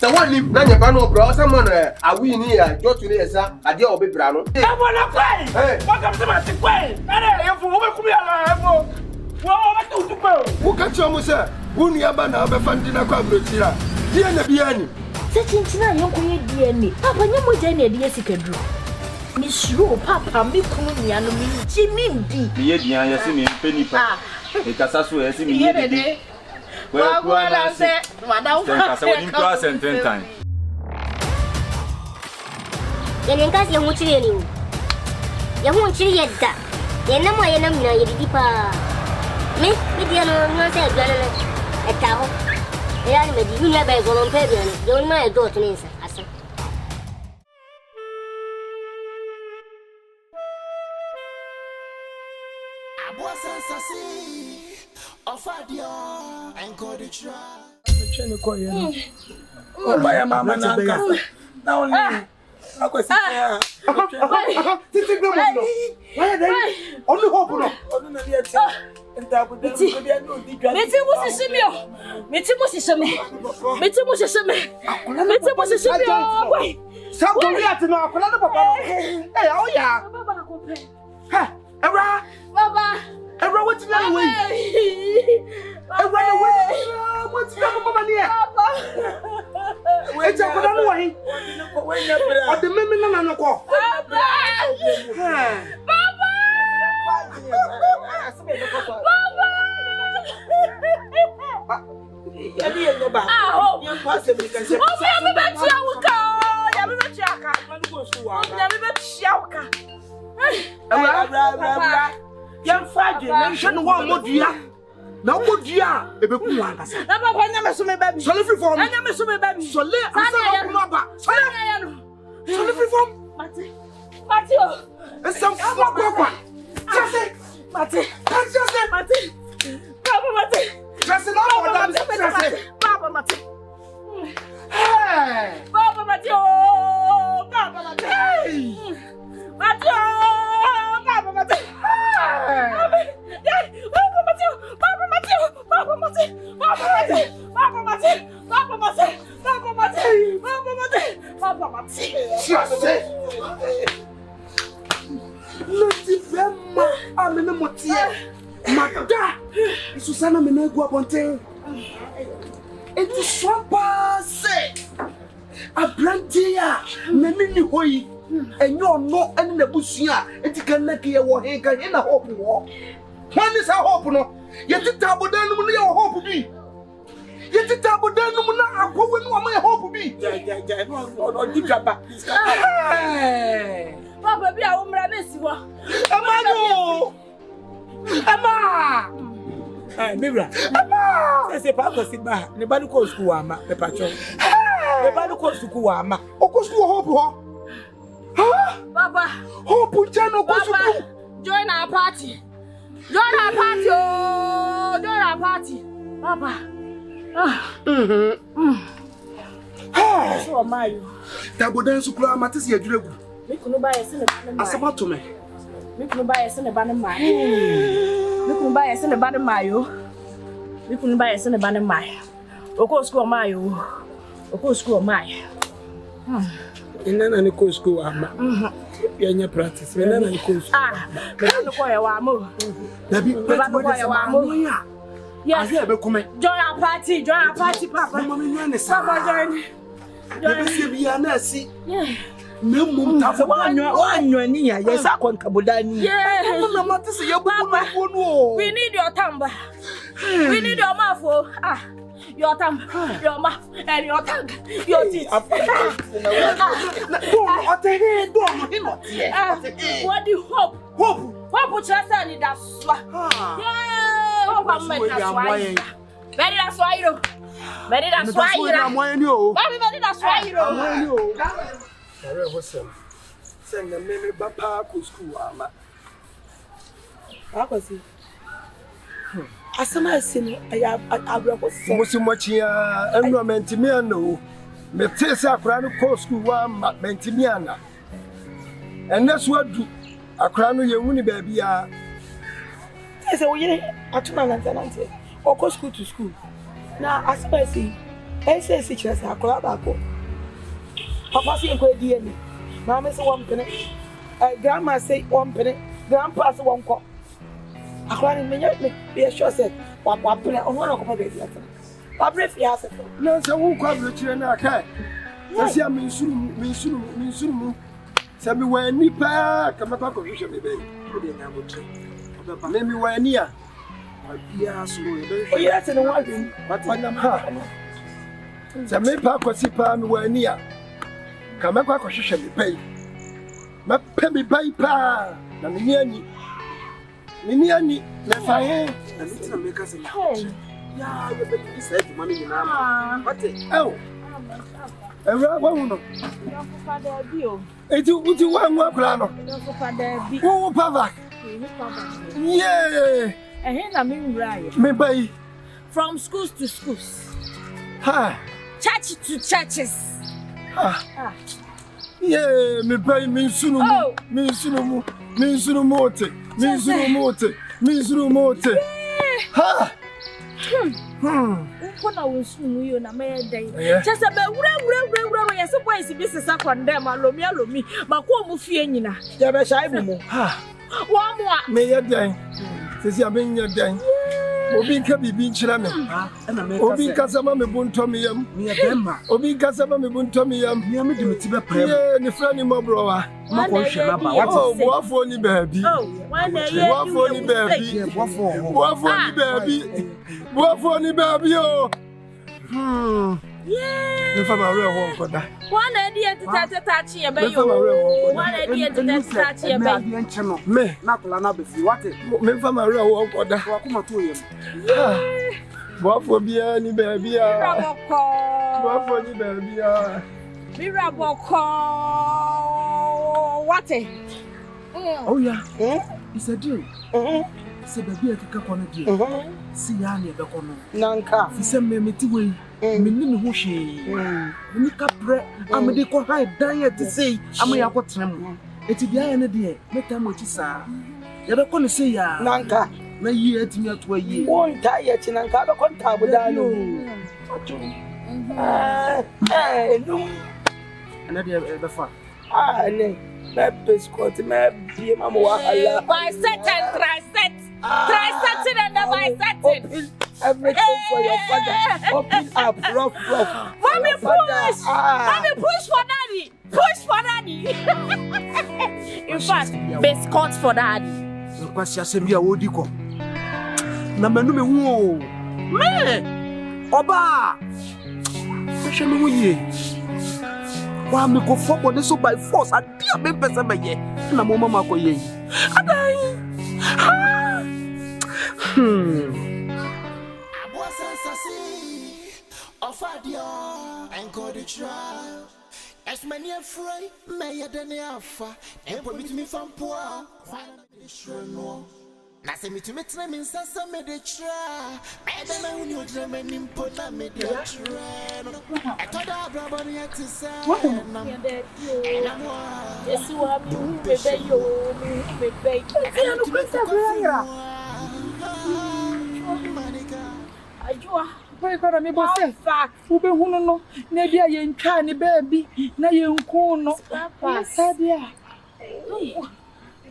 The one if na nyaba no bro, someone awi ni ya, go to the esa, ade obi bra no. E bona kwai. Welcome to my kwai. Ade e fu wo be kumi ala e fu. Wo be tu ko. Wo ka che mo se, wo nua ba na be fa ndina kwa brotira. Die na bia ni. Se chinchina yonko ye die ni. Papa nyemo je na die sikadru. Mi suro papa mi kunu nia no mi ji mi ndi. Mi ye dia ya se mi mpeni pa. E kasa so ya se mi ye di. Well, I said, Madame, I said, in class and 10 times. Yan kasi yang muncul ni. Yang muncul ya dah. Yang nama ya di pa. Me dia no saya jual le. Tahu. Ya ni medi ni ba golong pe dia ni. Dia mana do tu ni asa. Abua sensasi. Ofadio encourage. Chene ko yen. O ba ya mama na nka. Na only. Akwasi ya. Titi gbe mo no. Why then? Only hope no. Onu na dia ti. Enta bu dem ko dia no di gwa. Meti mo sisimi o. Meti mo sisimi. Meti mo sisimi. Meti mo sisimi o. Wai. Sa ko ri ati no akola no papa. Eh, o ya. Baba ko pe. Ha, Ewura. Baba. Ewura what na we? Ewura na we. What na papa ni e? Baba. E je ko no we. O de memi na no ko. Baba. Baba. Ya bi en ba. Yan pass me kan se. O me be tia wuka. Ya me be tia ka. Man go so wa. Ya me be tia wuka. Abra. Yan faje na Hwe no wa modua. Na modua e be ku wa kasa. Na papa nya me so me baby. Sole free form. Anya me so me baby. Sole asa ko ba. Sole. Sole free form. Mati o. Esa fo kwa. Jase. Mati. Jase. Mati. Papa Mati. Jase na mo da Jase. Papa Mati. Hey. Papa Mati o. Papa Mati. Mati o. Papa Mati. Papa Mati. Papa Mati. Papa Mati. Papa Mati. Papa Mati. Papa Mati. Papa Mati. Papa Mati. Papa Mati. Jase. Lati bema amene motie. Mada. Susana mena egu abonten. Enti swampa se. Abrantia nani ni hoyi. Enyo no ene na busua enti kan na ke wo he kan na hope wo. Wani sa hope no. Yeti tabodan no no ye hope bi. Yeti tabodan no na akwowe no ma ye hope bi. Ja no di gaba. Papa bi a umra na siwa. Amano. Ama. Mibra. Ama. Se Paa kwasi ba, ne ba no ko school ama, me pacho. Ne ba no ko school ama. Oko school hope ho. Ha? Papa. Hope jano ko school. Papa, join our party. Join our party. Oh, join our party. Papa. So am I. Tabodan su kura matisi aduregu. Me kunu ba yesi ne ba ne. Asaba to me. Me kunu ba yesi ne ba ne mai. Me kunu ba yesi ne ba ne mai o. Me kunu ba yesi ne ba ne mai. Oko school mai o. Oko school mai. Inana ni ko school ama. Yanya practice. Inana ni ko school. Me no ko ya wa mo. Dabi, Me ba ko ya wa mo. Yes. Join our party, Papa. Papa, join. Yeah. Memu tafu wanyo ni ya yesa kwa nkabudani. Yeah. Na matisi ya bubu. We need your tamba. We need your mouth. Your thumb, your mouth, and your tongue, your teeth. What do you hope? Hope which I said in that swat. Yeah, hope I'm ready. Very that's why you know. Very that's why you know. Very that's why you know. Send them maybe Paa school ama. Akwasi. Asama sino aya abrako se. Musimochia environment me ano. Me tese akra no ko school wa mentimi ana. Enesu adu akra no yehuni ba bia. Tese wo yire atuna nante. O ko school to school. Na asama si say just a club. Papa say go DNA. Mama say 1 penny. Grandma say 1 penny. Grandpa say 1 cup. Akwani me be sure say papa play on one of the days. Papa fiase. No say who kwa bro na kai. Say am insuru. Say me wa ni pa ka mapa ko hwehwe me be. O de na botre. Me wa ni a. Bia so e be. O yira se no wa bin. What nam ha. Say me pa kwasi pa me wa ni a. Ka mapa ko hwehwe me be. Ma pe me bai pa. Na me ni ani. Mini ani me fa he na me tina make us ya we be this say to mami nyina what oh ewa wa hu no Yo father bi o. eti uti wa nwa kura no Yo father bi. wo pava yeah Na me nwura ye. me bai From schools to schools. ha Church to churches. ha yeah me bai me sunu mu Minzuru mote. Ha. Ukona wonsunu yo na me den. Chese be wura yes boys bi sesa condemn alomi makwo mu fie nyina. Ya be sha ibu mu. Ha. Wa mo a. Me ye den. Sesi abenya den. Obi nka bibi nchira me. Obi nka sama me bunto me yam. Me bemma. Obi nka sama me bunto me yam. Me am de meti be prem. Ye ni fra ni mobro wa. Mako hwe na ba. Oh, boafo ni baabi. Boafo ni baabi o. Yeah. Me fa ma re ho nkoda. One idea to touch ye be yo. One idea to touch ye be. Me na kula na be fi wate. Me fa ma re ho nkoda. Wa kuma to yem. Boafo bia ni baabi a. Boafo ni baabi a. Mira boko. What? Oh yeah. It's a deal. Se baby akeka kono deal. Si ya na be kono. Nanka. Fi se me meti we. Me ni ho hwe. Ni ka pre amede ko high diet say am ya ko trem. Eti bia ya na de meta mo ti sa. Ya be kono say ya. Nanka. Na yi etimi ato yi. Won ta ye chi nanka be kon ta buda no. No. Na de be fa. Ne. Me biscuit me be mama wa hala. Biset and tricep and the biset. Open everything for your father. Open up, rough. Mommy push. Mommy push for daddy. Push for daddy. In fact, biscuits for daddy. Akwasi asemi a wodi ko. Na manu me hu o. Me. Oba. Hwe me hu ye. Wa me go for body so by force adia me pese be ye. Na mo mama ko ye. Adai. As many a fry, may than alpha, and put me to me from poor. Nothing me to meet them in Sassa made a try. I don't know when you dream and import that made a try. I thought I brought it to say, yes, you have you, baby. Boy kwa mi bose ube hunu no na bia ye ntwa ne baabi na ye nku no sabia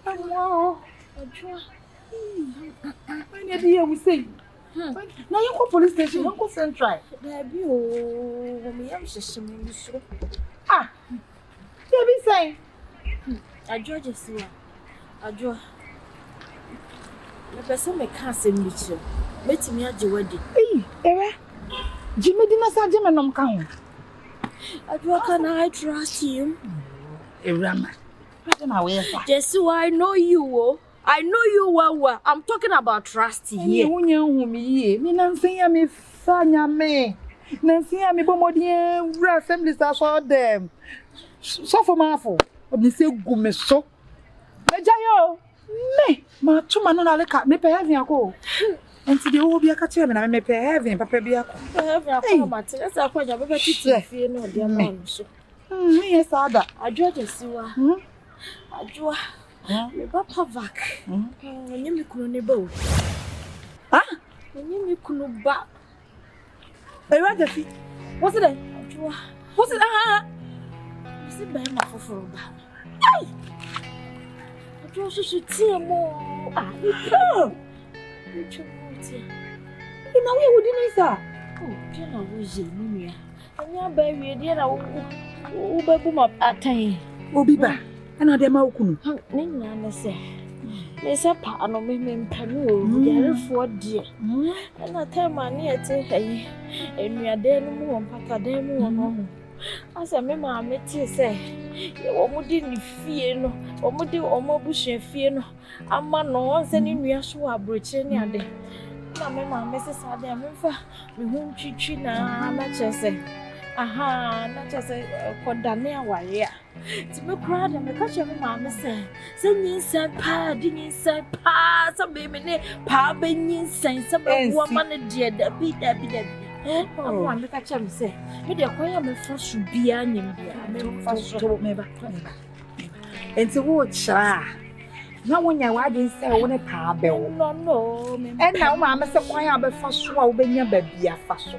amwa ajua na dia we say na ye ko police station ko central Baby o me am shishim ni so baby say ajua jesiwa ajua me pese me ka asem ni chiro metimi age wadi ewe Jimmy dina sa Jimmy nom ka ho ajua can I trust you Ewurama what na we fa Jesiwa I know you I know you well I'm talking about trust here unye hu mi ye mi nansen ya mi fa nyame nansen ya mi bomodien wura assembly sa so dem so for mafo obi se gu me so meja yo me ma tuma no na leka me pe heaven ako enti de wo bia ka che me na me pe heaven papa bia ako heaven ako mate esa kwanya bebe titi fie no de ma so me yes ada ajua Jesiwa ajua me papa vak onye me kunu ne ba o onye me kunu ba ewa de fi What's it? What's it? What's it? Bema for ba. Ay! I should see more. Ah, you know we didn't say. Oh, dear, I was in and your baby, dear, oh, baby, my attain. Will be back. Another Mauku. Nina say. There's a part of me in Peru, dear, for dear. And I tell my near to hey, and we are there no more, Papa, there more. As a member, I met you say, you didn't fear no, or more bush and fear no. I'm man, no one sending me a show a Britannia day. Mamma, Mrs. Adam, we won't cheat now, not just say, aha, not just a Cordania warrior. To me, crowd and catch your mamma say, send inside pa, ding inside pa, some baby, pa, bing inside, some woman, dear, that be that. Oh, I'm not catching me say, maybe a quiet me first should be an Indian, first told me back. And to watch, no one your wedding say, when a car bell. No, and now, Mamma said, why I'm a first swell when your baby a fast.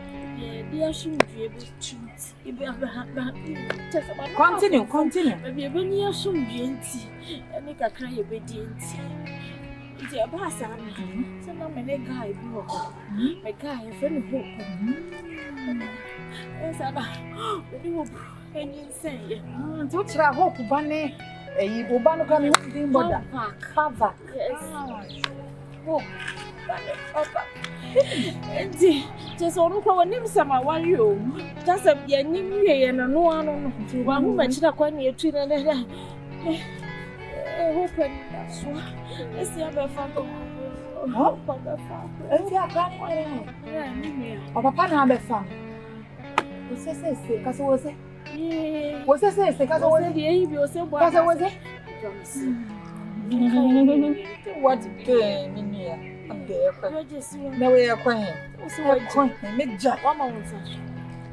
Dear, shouldn't be able to. Continue. Maybe when you are so beauty, and make a cry a bit dainty. It's a bass, so now my leg guy, my guy, a friend who. Yes, I know. And you say, don't I hope, Bunny? You will ban coming in border. Cover. Yes. Oh, just on for name some I want you. Just a name and no one who mentioned a coin near to the open. Let's see a family. Oh, and you are grandmother. Oh, Papa, I'm a fan. What's this? Because was it? Yeah. What's this? Because was it? Because I was it? What good in here? No way, I'm crying. Make Jack.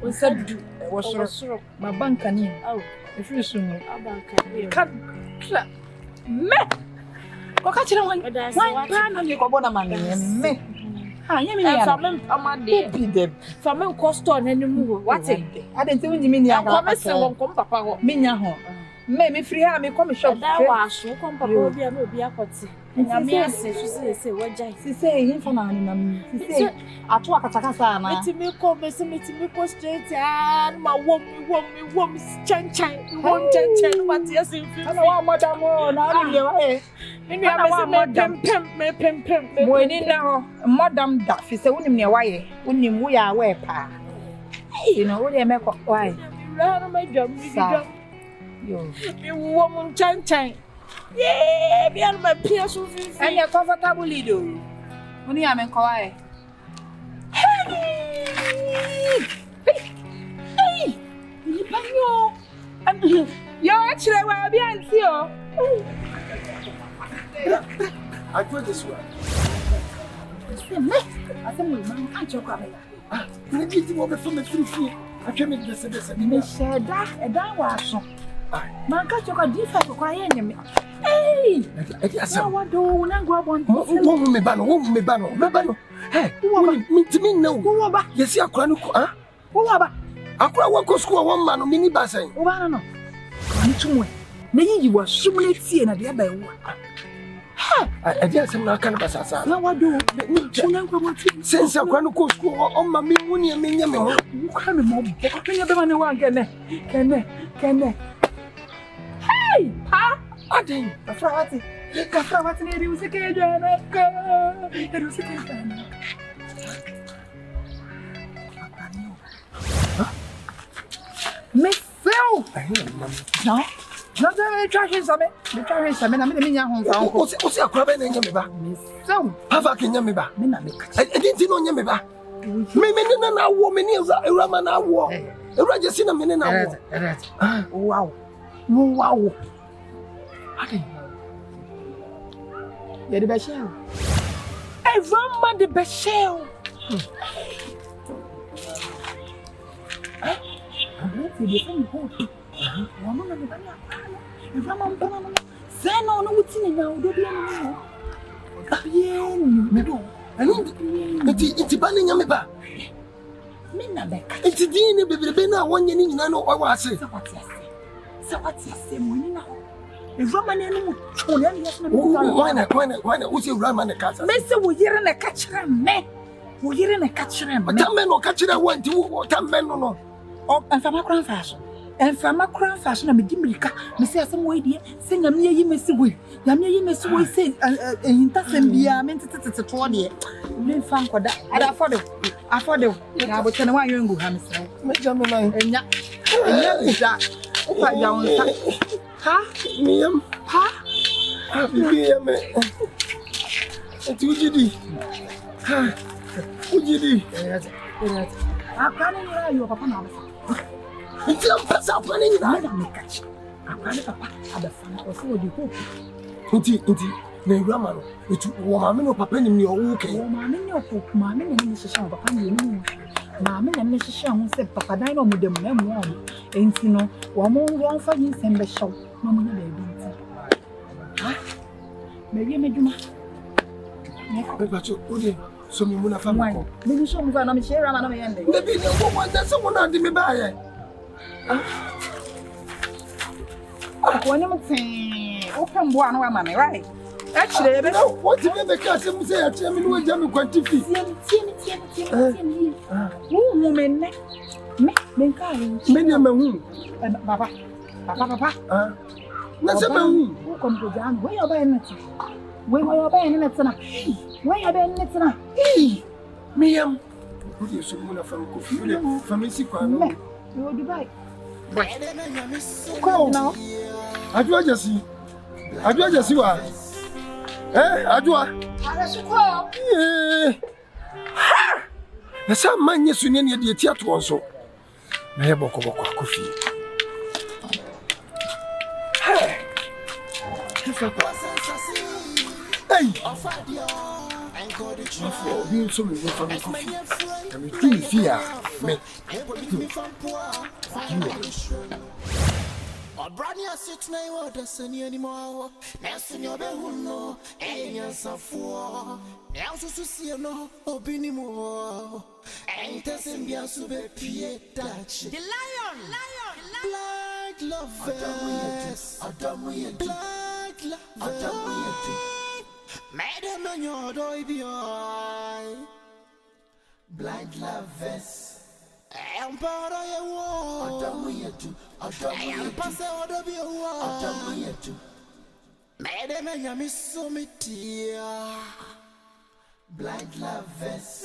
We said, do was my bank and you. Oh, if you soon, a bank can't. Me. Go catch it one. Why can't you go on a man? Me. Ah, you mean I'm dead. From a cost on any move. What's it? I didn't tell you, mean, I'm come, Papa. Minya. Maybe free her, me come shop. That was so come, Papa, will be a Akwasi. And I mean, she say, what she say, him for man. She say, I talk at Takasana. Let me come, me go straight and my woman, chan, one chan, what yes, if you know, Madame, now in your way. And you have a pimp, when in now, Madame Duff is a woman near why, when we are away, pa. You know, what they make why? Run my job, you woman, chan. Yeah, be on my peers and you're comfortable, do. When you am in Kauai. Hey, you're actually where I am here. I go this way. I think I choke on it. I get you over from the free. I came in this and you said that a down was. Man, catch your different for crying. Hey! What do you go on? Who me ban? Hey, me no. Who are yes, you are crying. Who are I walk school one man, mini bassing. Oh, I don't know. Come to me. Maybe you were similar seeing at the other one. I guess I'm not kind of assassin. Now, what do you since I'm going to go school on my money and me? You come more. Can you be one can Hey! Ha! I didn't. Akwasi. Akwasi ni rusike jana ka. Rusike jana. Me feel. No. No, the trashing some. The trashing some. Na me de minya hon fa o se akwa be na nyame ba. Me feel. Papa ke nyame ba. Me na me ka. I didn't know nyame ba. Me na wo me ni Ewurama na wo. Ewura je si na me na wo. Ah, wow. Wow. Ade. Ya de be shell. Ewurama de be shell. Ti de fun ho. Mama na me ba ya. Ewurama mbona no. Say no no wutini na wo de bi no. Bien, me do. Ani iti ba ni nyame ba. Me na beka. Enti din ne bebrebe na wonye ni nyina no wa ase. Se wati ase mo ni na. Ewurama na no tun ya yes na me. Why na usi Ewurama na kasa. Me se wo yire na ka kire me. Wo yire na ka kire me. Tamme no ka kire wanti wo tamme no. O enfama kran faso. Enfama kran faso na me di milika. Me se asem wo die. Se nyame yi mesi wo. Nyame yi mesi wo se entasem bia me tete to de. Me fa nkoda. Ada afode. Na bo tene wa yengu ha me se. Me jame nan. Enya kuda. Opa ya wonsa. Ha? Miyam. Ha? Bibi me. Enti ujidi. Ha. Ujidi. Akane ni ra yo papa na ba. Enti am pasa apane ni na. Na me catch. Akane papa abafana o so di hope. Enti na Ewurama no. Etu wo ma me no papa ni o wo ke. Wo ma me ni o ma me ni hyehyɛ wo papa ni mu. Ma me na me hyehyɛ ho sɛ papa dan no mudem na mu o. Enti no wo mo won fa yin sɛm bɛ hyɛw. Ma mo na ba bi nti. Ha? Me wie me dwuma. Me bacho odi so mi mu na fa ko. Me ni so mu fa na me hyɛ Ewurama na me yende. Na bi ne wo wanda se wo na de me ba ye. Wani mutin. Open boa no ama me, right? Actually, ebe no, what if me ka se mu se ya tia me no agya me kwantifi. Tie. Wo mu me ne. Me nka yi. Me ne ma hu. Papa. Na se ma hu. Wo kom go jan. Wo yo ba en net. Wo yo ba en net na. Wo yo ba en net na. Me yam. Wo di so mu na fa ko fi. Fa me si kwa no. Wo Dubai. Ko no. Adua jasi wa. Adua. Arasuko. Na sa manye sunye ne de tia to nso. Na ye boko akofi. Hey. Bi so me fa me kofi. Na me tu fia me. Brania sit na yo da sani anymore. Na sunyo be hunno, enya safo. Na so sie no obini mo. Enta sembia su be pie touch. The lion. Like love. Adamu yetu. Like love. Adamu yetu. Madam no yo do bi. Blind lovers. Empara ye wo. Adamu yetu. Pase odo bi wo. Adamu yetu. Mede me nyami so metia. Blind lovers.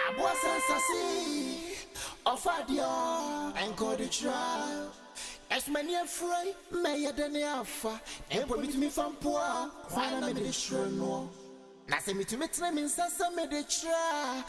Abwa sensasi. Ofadia and go the trial. As many afraid, may I then alpha, and permit me from poor, while I'm in the sure no. Nothing to me, Sassa made a try.